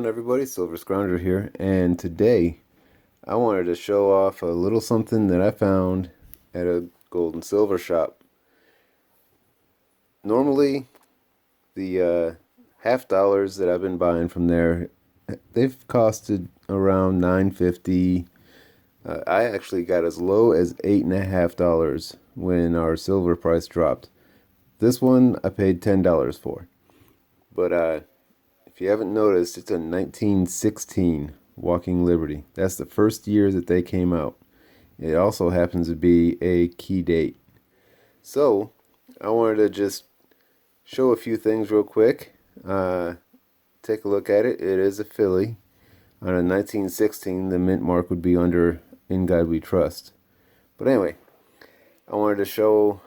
on, everybody? Silver Scrounger here, and today I wanted to show off a little something that I found at a gold and silver shop. Normally, the half dollars that I've been buying from there, they've costed around $9.50. I actually got as low as $8.50 when our silver price dropped. This one I paid $10 for, but if you haven't noticed, it's a 1916 Walking Liberty. That's the first year that they came out. It also happens to be a key date. So, I wanted to just show a few things real quick. Take a look at it. It is a Philly. On a 1916, the mint mark would be under In God We Trust. But anyway, I wanted to show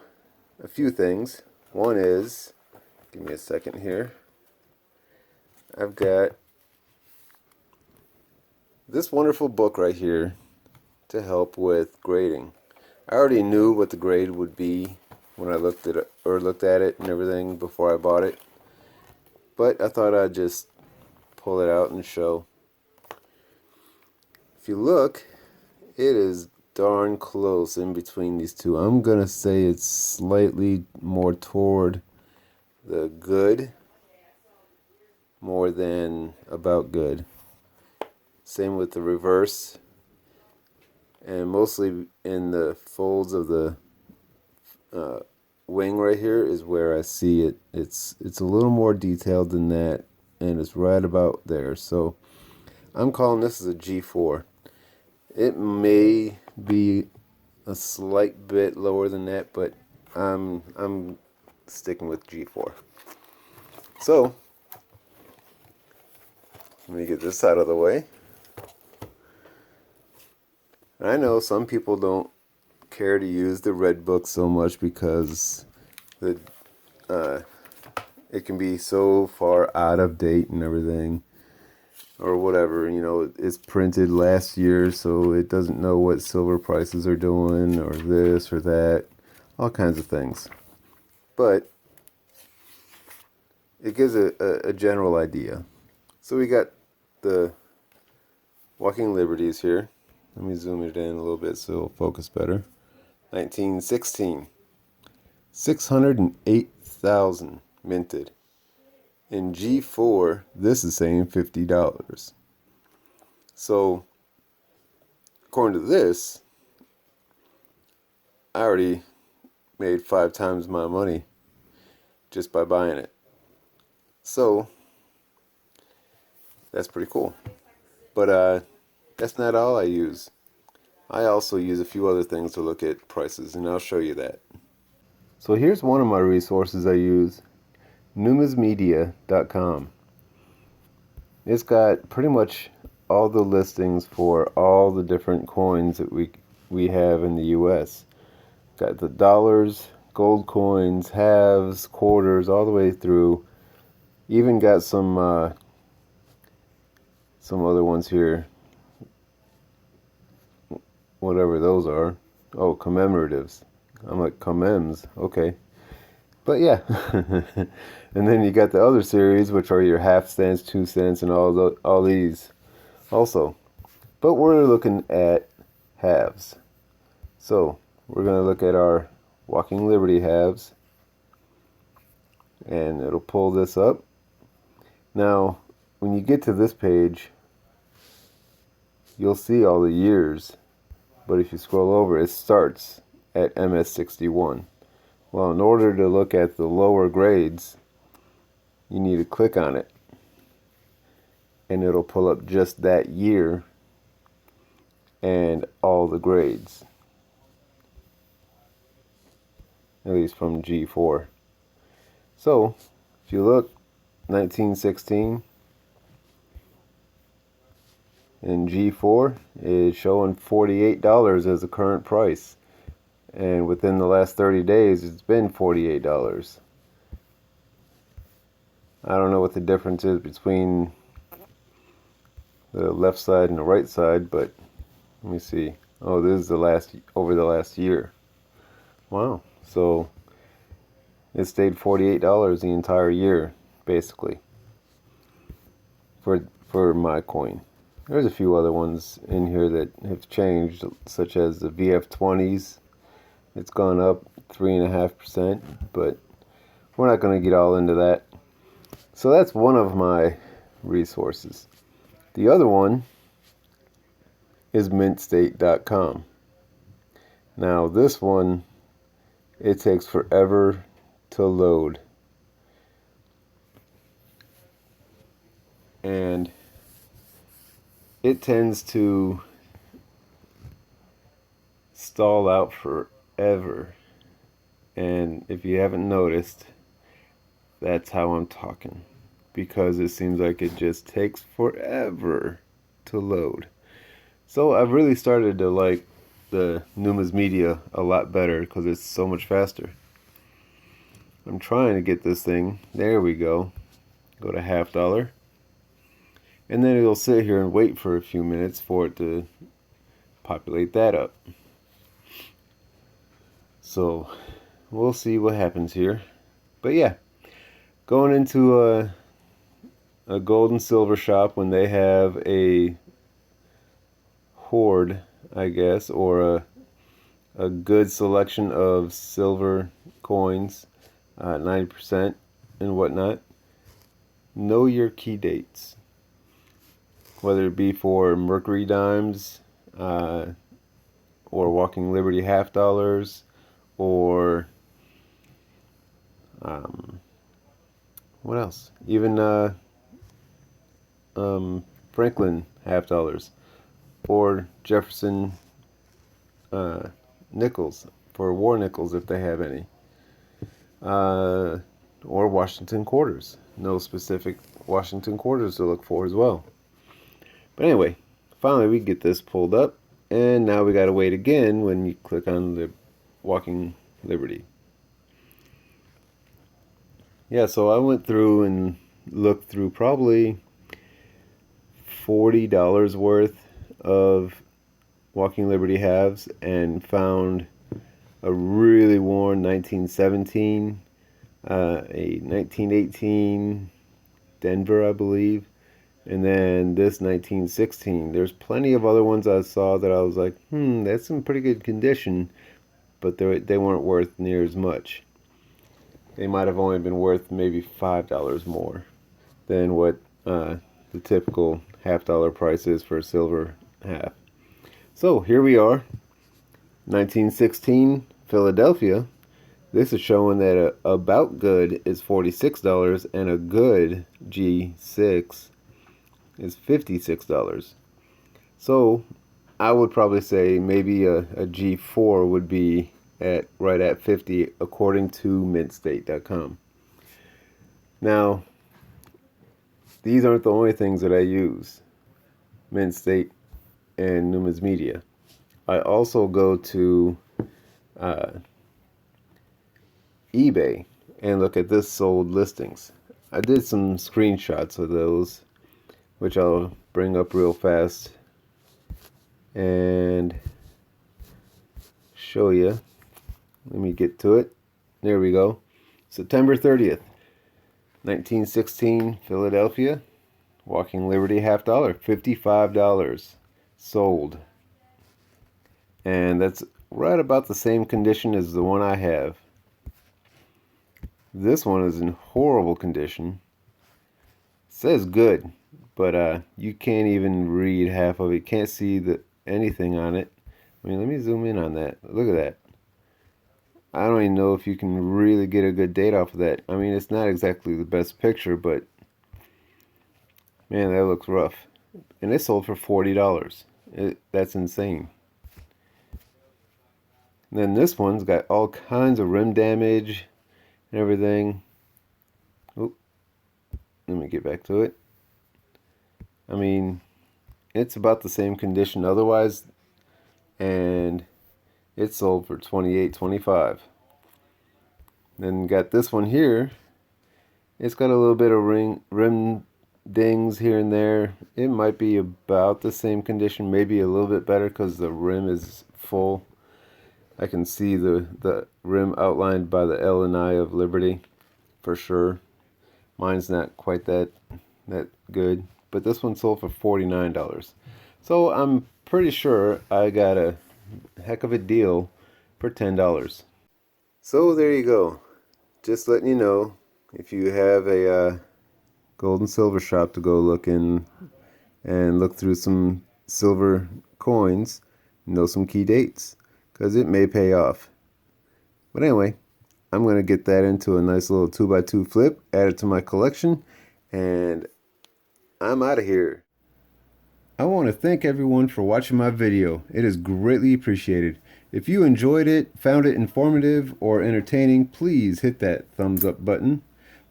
a few things. One is, give me a second here. I've got this wonderful book right here to help with grading. I already knew what the grade would be when I looked at it and everything before I bought it, but I thought I'd just pull it out and show. If you look, it is darn close in between these two. I'm gonna say it's slightly more toward the good more than about good. Same with the reverse, and mostly in the folds of the wing right here is where I see it. It's a little more detailed than that, and it's right about there. So I'm calling this as a G4. It may be a slight bit lower than that, but I'm sticking with G4. So let me get this out of the way. I know some people don't care to use the red book so much because it can be so far out of date and everything, or whatever. You know, it's printed last year, so it doesn't know what silver prices are doing, or this or that, all kinds of things. But it gives a general idea. So we got the Walking Liberties here. Let me zoom it in a little bit so it'll focus better. 1916. 608,000 minted. In G4, this is saying $50. So, according to this, I already made 5 times my money just by buying it. So, that's pretty cool. But that's not all I use. I also use a few other things to look at prices, and I'll show you that. So here's one of my resources I use, numismedia.com. It's got pretty much all the listings for all the different coins that we have in the US. Got the dollars, gold coins, halves, quarters, all the way through. Even got some other ones here, whatever those are. Oh, commemoratives. I'm like, commems, okay. But yeah. And then you got the other series, which are your half cents, 2 cents, and all these also. But we're looking at halves. So we're going to look at our Walking Liberty halves, and it'll pull this up. Now, when you get to this page, you'll see all the years, but if you scroll over, it starts at MS61. Well, in order to look at the lower grades, you need to click on it, and it'll pull up just that year and all the grades, at least from G4. So, if you look, 1916 and G4 is showing $48 as the current price, and within the last 30 days it's been $48. I don't know what the difference is between the left side and the right side, but let me see. Oh, this is over the last year. Wow. So it stayed $48 the entire year, basically. For for my coin. There's a few other ones in here that have changed, such as the VF20s. It's gone up 3.5%, but we're not going to get all into that. So that's one of my resources. The other one is mintstate.com. Now this one, it takes forever to load. And it tends to stall out forever. And if you haven't noticed, that's how I'm talking. Because it seems like it just takes forever to load. So I've really started to like the Numis Media a lot better because it's so much faster. I'm trying to get this thing. There we go. Go to $half. And then it'll sit here and wait for a few minutes for it to populate that up. So we'll see what happens here. But yeah, going into a gold and silver shop when they have a hoard, I guess, or a good selection of silver coins, 90% and whatnot. Know your key dates. Whether it be for Mercury dimes, or Walking Liberty $half, or what else? Even Franklin $half, or Jefferson nickels, for war nickels if they have any, or Washington quarters. No specific Washington quarters to look for as well. But anyway, finally we get this pulled up, and now we gotta wait again when you click on the Walking Liberty. Yeah, so I went through and looked through probably $40 worth of Walking Liberty halves and found a really worn 1917, a 1918 Denver, I believe, and then this 1916. There's plenty of other ones I saw that I was like, that's in pretty good condition, but they weren't worth near as much. They might have only been worth maybe $5 more than what the typical $half price is for a silver half. So here we are, 1916 Philadelphia. This is showing that a about good is $46 and a good G6 is $56. So I would probably say maybe a G4 would be right at 50 according to mintstate.com. Now, these aren't the only things that I use, Mint State and Numis Media. I also go to eBay and look at this sold listings. I did some screenshots of those, which I'll bring up real fast and show you. Let me get to it. There we go. September 30th, 1916 Philadelphia. Walking Liberty $half, $55 sold. And that's right about the same condition as the one I have. This one is in horrible condition. It says good, but you can't even read half of it. Can't see anything on it. I mean, let me zoom in on that. Look at that. I don't even know if you can really get a good date off of that. I mean, it's not exactly the best picture, but man, that looks rough. And it sold for $40. That's insane. And then this one's got all kinds of rim damage and everything. Oop. Let me get back to it. I mean, it's about the same condition otherwise, and it sold for $28.25. Then got this one here. It's got a little bit of rim dings here and there. It might be about the same condition, maybe a little bit better because the rim is full. I can see the rim outlined by the L and I of Liberty for sure. Mine's not quite that good. but this one sold for $49. So I'm pretty sure I got a heck of a deal for $10. So there you go. Just letting you know, if you have a gold and silver shop to go look in and look through some silver coins, know some key dates, because it may pay off. But anyway, I'm going to get that into a nice little 2x2 flip, add it to my collection, and I'm out of here. I want to thank everyone for watching my video. It is greatly appreciated. If you enjoyed it, found it informative or entertaining, please hit that thumbs up button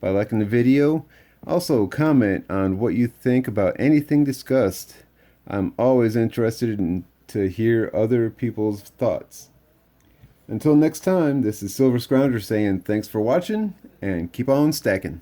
by liking the video. Also, comment on what you think about anything discussed. I'm always interested to hear other people's thoughts. Until next time, this is Silver Scrounger saying thanks for watching and keep on stacking.